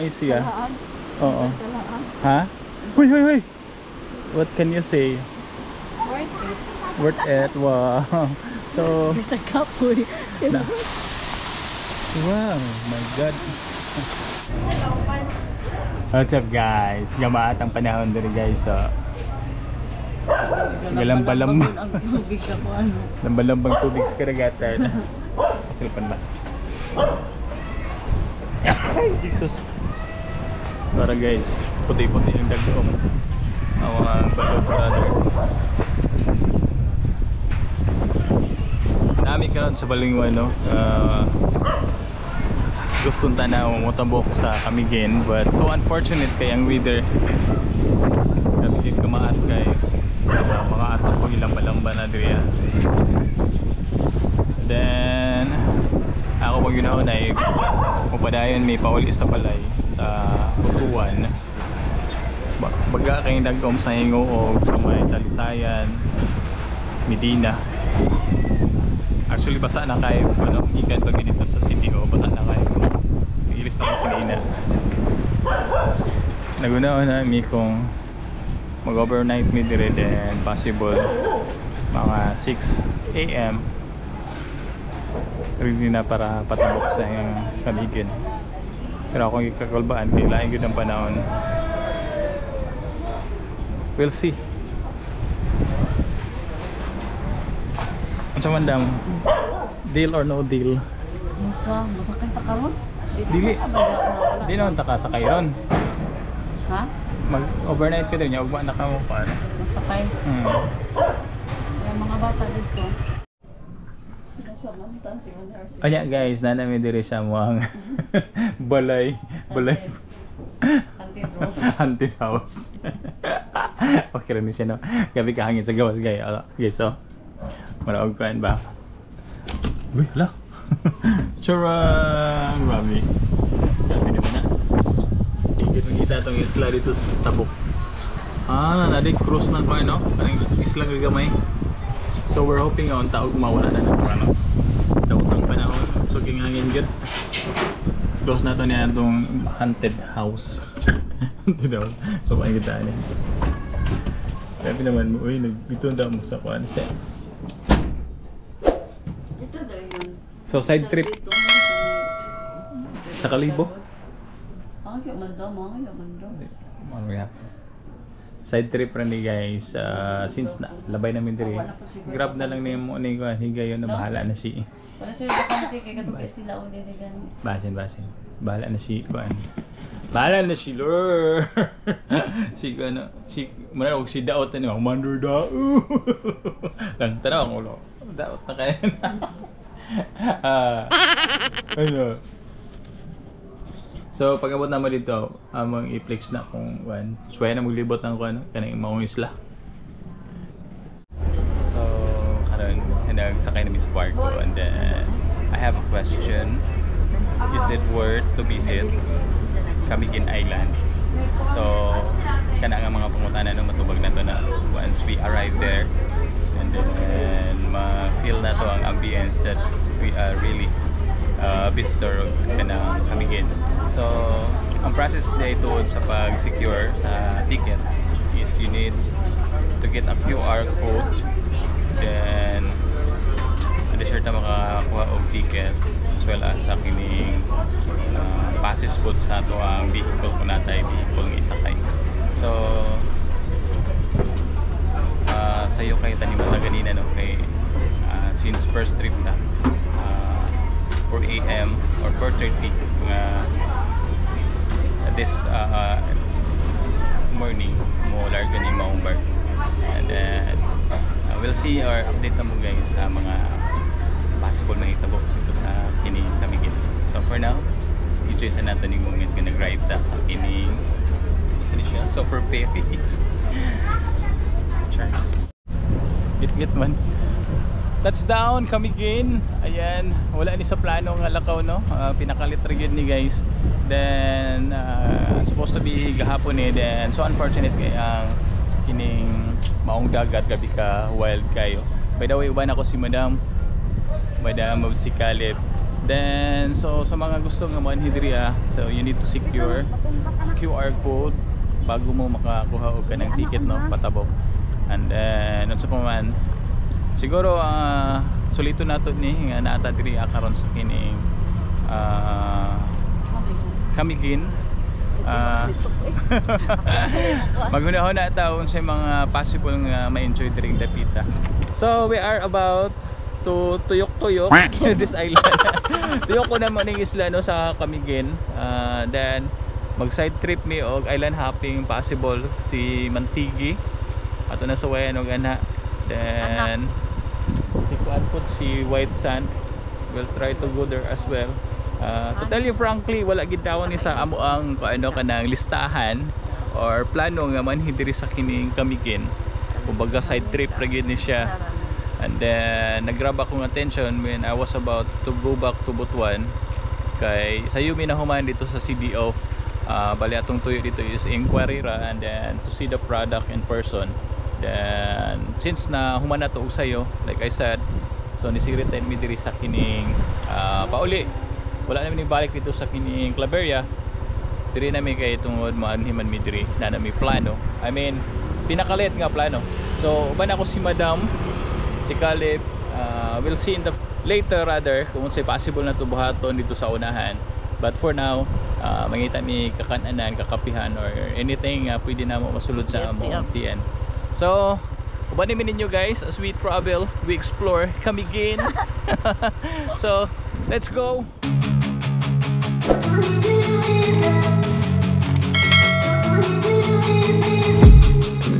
easy Oo. Ha? Huy, huy, huy! What can you say? Worth it. Worth it, wow. So, Mr. Kapoy. wow, my God. What's up guys? Gamaat ang panahon dito guys. Galambang ang tubig ako ano. Lambalambang tubig sa karagatan. Kasilpan ba? Ay, Jesus. Para guys, puti-puti yung dagdong. Ang mga balot brother. Nami karon sa Balingwa no. Gustong tanaw motabok sa Camiguin, but so unfortunate kay ang weather Camiguin kumaat kay mga atong pag ilamba-lamba na diriya. Then ako pag yun na mapadayon may pauli sa balay sa Butuan. Baga kay dagom sa Hingoog sa may Talisayan, Medina. Actually basa na kayo ano, ikan pag dito sa city o basa na kayo. Ilis na sa Medina. Nagunaon na mi kung mag-overnight mi dire then possible mga 6 AM ready na para patabok sa Camiguin. Pero kung ikakulbaan kailangan yun ang panahon. We'll see. Ano sa mandam? Deal or no deal? Masakay pa karon? Dili. Di naman taka sa kayron. Ha? Mag-overnight ka din niya. Ugma na ka mo pa. Masakay. Yung mga bata dito. Sinasamantan si Manarsi. Kanya guys, nanami diri sa mga balay. Haunted house. Okay rin siya no. Gabi kahangin sa gawas guys. Okay, so maraog kain ba? Uy, hala. Charang Rami. Sabi naman na. Tigit kita itong isla dito sa Tabuk. Nadik cruise na ko no? Parang isla gagamay. So we're hoping on taog mawala na ng ano. Daot ang panahon. So hangin good. Close na to niya itong haunted house. Haunted house. So paano kita niya. Sabi naman mo, uy, nagitunda mo sa kuhan siya. Ito daw yun. So side trip sa Kalibo. Mga man daw. Ano yan? Side trip rin ni guys. Since labay namin diri. Grab na lang niya mo ni ko higayon na bahala na si. Wala sir bakante kay katugay sila uli ni gan. Basin. Bahala na si kuan. Bahala na si Lord. Si ano, si muna og si daot ni Commander Dao. Lang tanaw ang ulo. Daot na kaya na. Ano? So pag-abot naman dito, among i-flex na kung kuan. Sway na maglibot ng kuan kanang maong isla. So karon nagsakay na mi sa barko and then I have a question. Is it worth to visit Camiguin Island? So kana nga mga pangutana no matubag na to na once we arrive there and then ma-feel na to ang ambience that we are really visitor kanang Camiguin. So ang process na ito sa pag-secure sa ticket is you need to get a QR code, then sure ta makakuha og ticket as well as sa kining passes po sa ato ang vehicle kung natay vehicle nga isakay. So sayo kay tanim na ganina no kay since first trip na 4 AM or 4:30 nga this morning mo larga ni maong bark and then we'll see or update mo guys sa mga possible na hitabo dito sa kining Camiguin. So for now, i-choose na natin yung moment nga nag-ride ta sa kining Super Pepe. Git man. Touchdown Camiguin. Ayan, wala ni sa plano nga lakaw no. Pinakalit rigid ni guys. Then supposed to be gahapon then so unfortunate kay ang kining maong dagat gabi ka wild kayo. By the way, uban ako si Madam of si Caleb Then so sa mga gusto nga manhidriya, so you need to secure QR code bago mo makakuha og kanang ticket no patabok. And then unsa pa man siguro sulito nato ni nga naata diri karon sa kining Camiguin. Maghunahon na taon sa mga possible nga ma-enjoy during Dapita. So we are about to tuyok-tuyok this island. Tuyok ko naman ng isla no sa Camiguin. Then mag side trip mi og island hopping possible si Mantigi. Ato na sa wayan og ana. Then si kuan pod si White Sand. We'll try to go there as well. To tell you frankly, wala gid daw ni sa amo ang ano kanang listahan or plano nga manhidiri sa kining Camiguin. Kumbaga side trip ra gyud ni siya. And then nag-grab akong attention when I was about to go back to Butuan kay sayo mi na human dito sa CDO. Bali atong tuyo dito is inquiry ra and then to see the product in person. Then since na human na to og sayo, like I said, so nisirit tayo mi diri sa kining pauli. Wala namin ibalik dito sa kining Claveria. Diri na mi kay tungod maanhiman mi diri na mi plano. I mean, pinakalit nga plano. So uban ako si Madam, si Caleb, we'll see in the later rather kung say possible na to buhaton dito sa unahan. But for now, mangita mi kakananan, kakapihan or anything pwede na mo masulod sa among TN. So uban ni ninyo guys as we travel, we explore Camiguin. So let's go.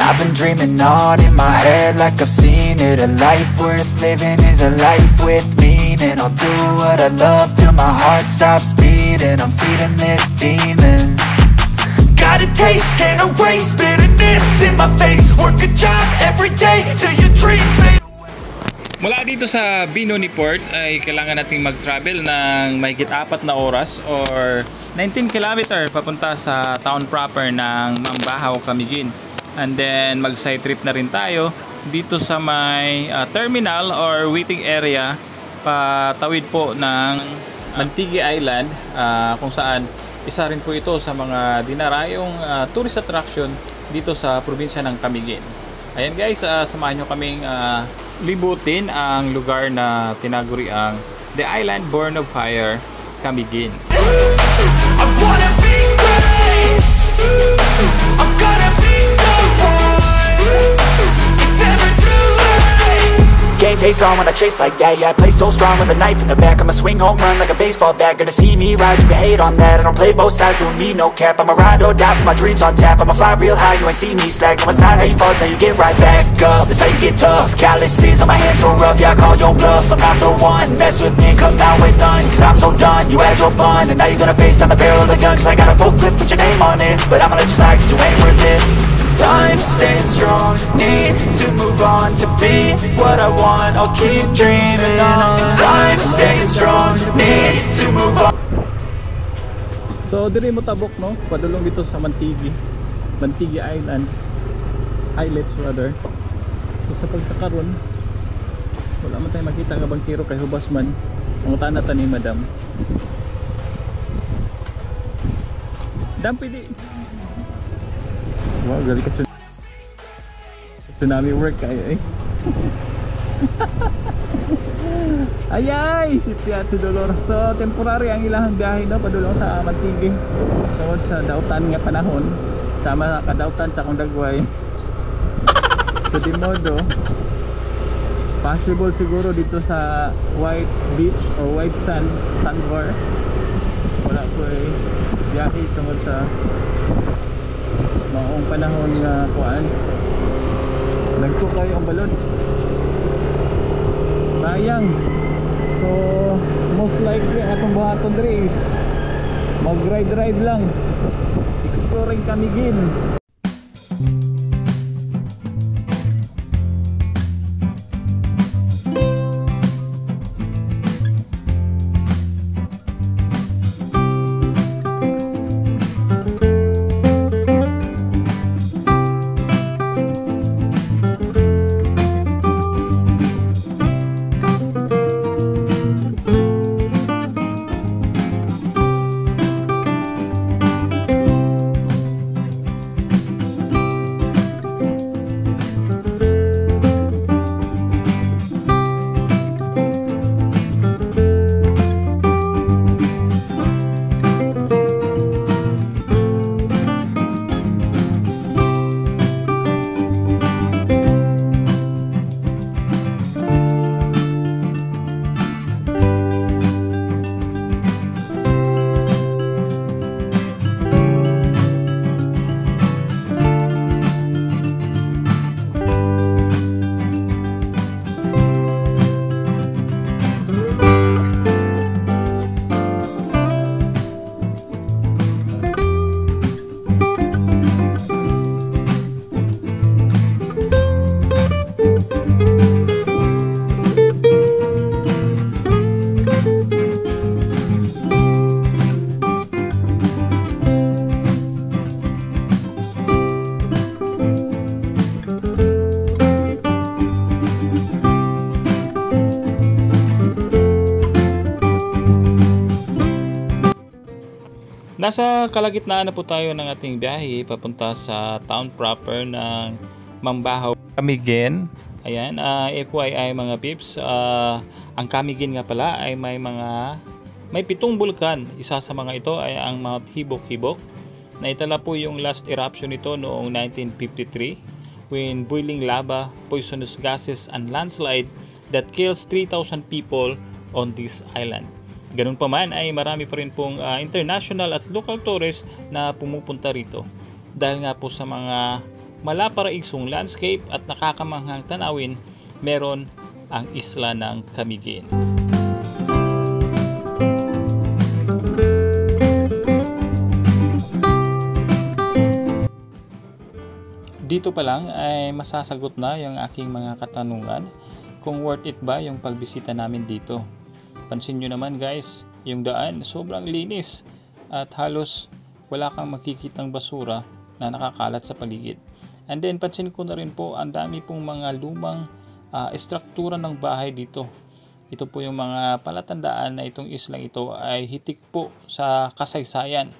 I've been dreaming on in my head like I've seen it. A life worth living is a life with meaning. I'll do what I love till my heart stops beating. I'm feeding this demon. Got a taste, can't erase bitterness in my face. Work a job every day till your dreams fade. Mula dito sa Binoni Port ay kailangan nating mag-travel ng mahigit 4 na oras or 19 km papunta sa town proper ng Mambahaw, Camiguin. And then mag-side trip na rin tayo dito sa may terminal or waiting area patawid po ng Mantigi Island, kung saan isa rin po ito sa mga dinarayong tourist attraction dito sa probinsya ng Camiguin. Ayan guys, samahan nyo kaming libutin ang lugar na tinaguri ang The Island Born of Fire, Camiguin. I wanna be great. I'm gonna be so high. It's never too late. Game face on when I chase like that. Yeah, I play so strong with a knife in the back. I'ma swing home run like a baseball bat. Gonna see me rise, you can hate on that. I don't play both sides, doing me no cap. I'ma ride or die for my dreams on tap. I'ma fly real high, you ain't see me slack. No, it's not how you fall, it's how you get right back up. That's how you get tough. Calluses on my hands so rough, yeah, I call your bluff. I'm not the one, mess with me, come down with none. Cause I'm so done, you had your fun. And now you're gonna face down the barrel of the gun. Cause I got a full clip, put your name on it. But I'ma let you slide cause you ain't worth it. Time staying strong, need to move on. To be what I want, I'll keep dreaming on. Time staying strong, need to move on. So diri mo tabok no, padulong dito sa Mantigi Island, islets rather. So sa pagkakaroon wala man tayo makita nga bangkero kay hubas man ang tanata ni Madam. Pwede. Wow, gali ka tsunami work kayo eh. Ayay! Si Piazza Dolor. So, temporary ang ilang biyahe no, padulong sa Mantigi. So, sa dautan nga panahon. Sama kadautan sa kong dagway. So, di modo, possible siguro dito sa White Beach or White Sandbar. Wala po eh. Biyahe tungkol sa maong panahon nga kuan. Nagko kayo ang balon. Sayang. So most likely atong buhaton diri is mag-ride lang, exploring Camiguin. Nasa kalagitnaan na po tayo ng ating biyahe papunta sa town proper ng Mambahaw, Camiguin. Ayan, FYI mga pips, ang Camiguin nga pala ay may 7 bulkan. Isa sa mga ito ay ang Mount Hibok-Hibok. Naitala po yung last eruption nito noong 1953 when boiling lava, poisonous gases and landslide that kills 3,000 people on this island. Ganun pa man ay marami pa rin pong international at local tourists na pumupunta rito dahil nga po sa mga malaparaisong landscape at nakakamanghang tanawin, meron ang isla ng Camiguin. Dito pa lang ay masasagot na yung aking mga katanungan kung worth it ba yung pagbisita namin dito. Pansin nyo naman guys, yung daan sobrang linis at halos wala kang makikitang basura na nakakalat sa paligid. And then pansin ko na rin po, ang dami pong mga lumang estruktura ng bahay dito. Ito po yung mga palatandaan na itong islang ito ay hitik po sa kasaysayan.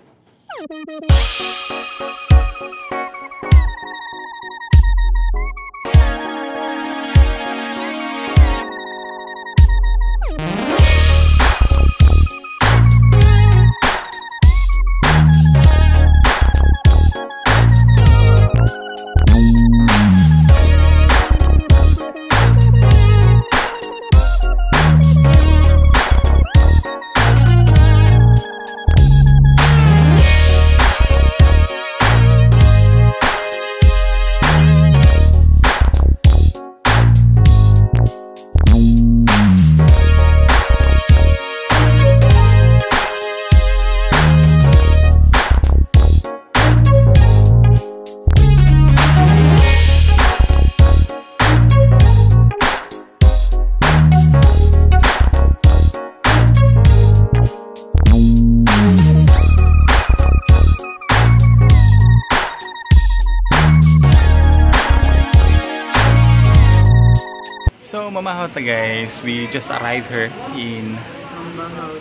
So Mambahaw ta guys, we just arrived here in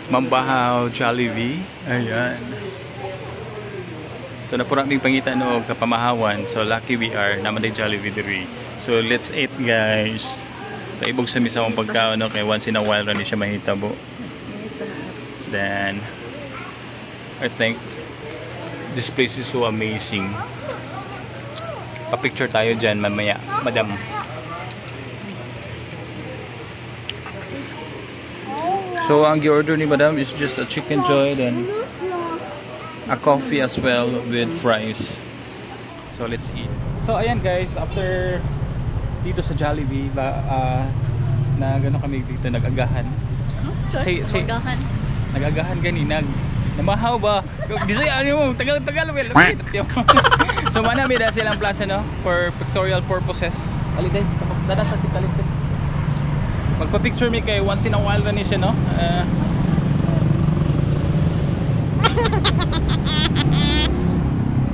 Mambahaw Jollibee. Ayan. So napura may pangita no kapamahawan. So lucky we are naman day Jollibee diri. So let's eat guys. Kaibog sa misa mong pagkaon no kay once in a while ra ni siya mahitabo. Then I think this place is so amazing. Pa-picture tayo dyan mamaya, madam. So ang gi-order ni madam is just a chicken joy, then a coffee as well with fries. So let's eat. So ayan guys, after dito sa Jollibee na gano'n kami dito nag-agahan. Nag-agahan ganina. Namahaw ba? Bisaya ano mo, tagal-tagal. So mana may da silang plaza no for pictorial purposes. Aliday, dada sa si Kalit. Magpa-picture me kay once in a while na siya no.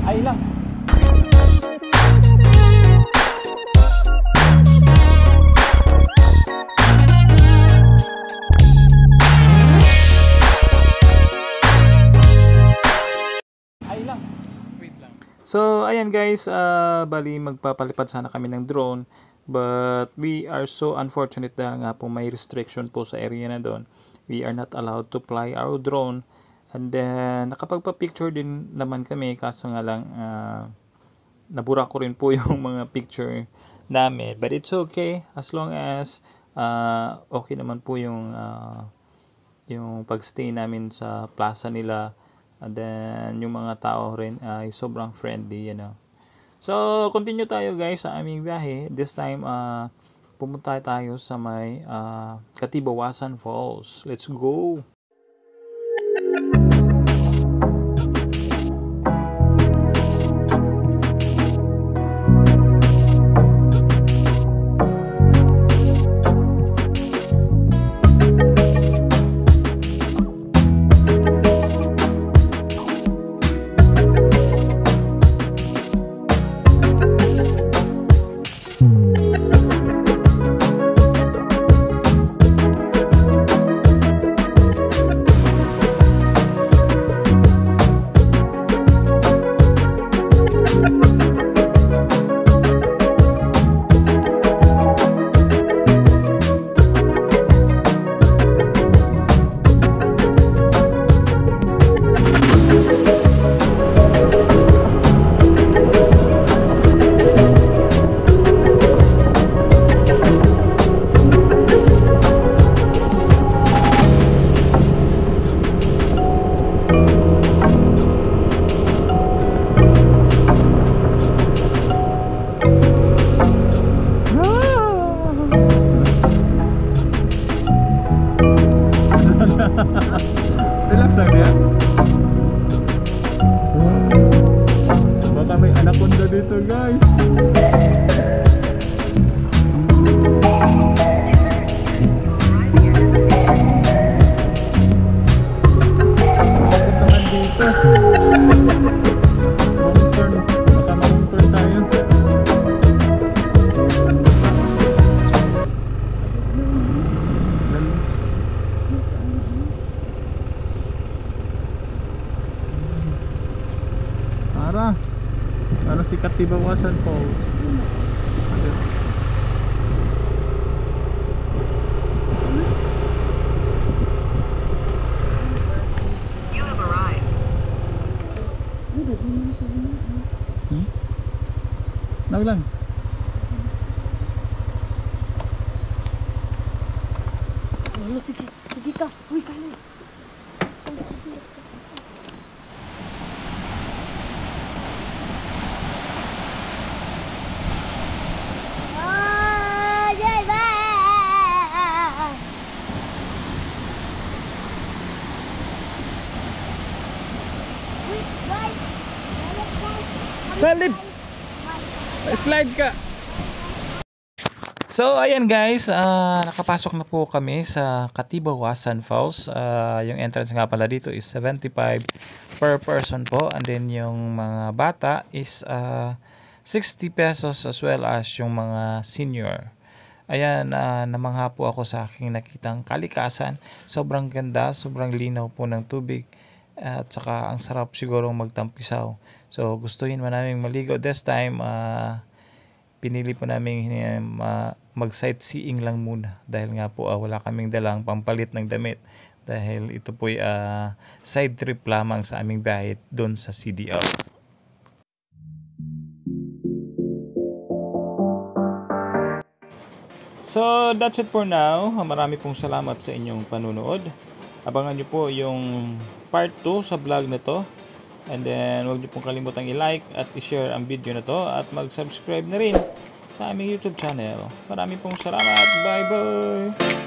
Ay lang. So ayan guys, bali magpapalipad sana kami ng drone, but we are so unfortunate dahil nga po may restriction po sa area na doon. We are not allowed to fly our drone, and then nakapagpa-picture din naman kami, kaso nga lang nabura ko rin po yung mga picture namin, but it's okay as long as okay naman po yung pagstay namin sa plaza nila. And then yung mga tao rin ay sobrang friendly, you know. So continue tayo guys sa aming biyahe. This time pumunta tayo sa may Katibawasan Falls. Let's go. Katibawasan Falls. You have arrived. Naglan. Sige, sige ka. Uy, kanan. Salip! Slide ka! So, ayan guys, nakapasok na po kami sa Katibawasan Falls. Yung entrance nga pala dito is 75 per person po. And then yung mga bata is 60 pesos as well as yung mga senior. Ayan, namangha po ako sa aking nakitang kalikasan. Sobrang ganda, sobrang linaw po ng tubig. At saka ang sarap siguro magtampisaw. So, gustuhin mo namin maligo this time. Pinili po namin mag-sightseeing lang muna dahil nga po wala kaming dalang pampalit ng damit dahil ito po ay side trip lamang sa aming biyahe doon sa CDO. So that's it for now. Marami pong salamat sa inyong panunood. Abangan nyo po yung part 2 sa vlog na to. And then, huwag niyo pong kalimutang i-like at i-share ang video na to at mag-subscribe na rin sa aming YouTube channel. Maraming pong salamat. Bye-bye!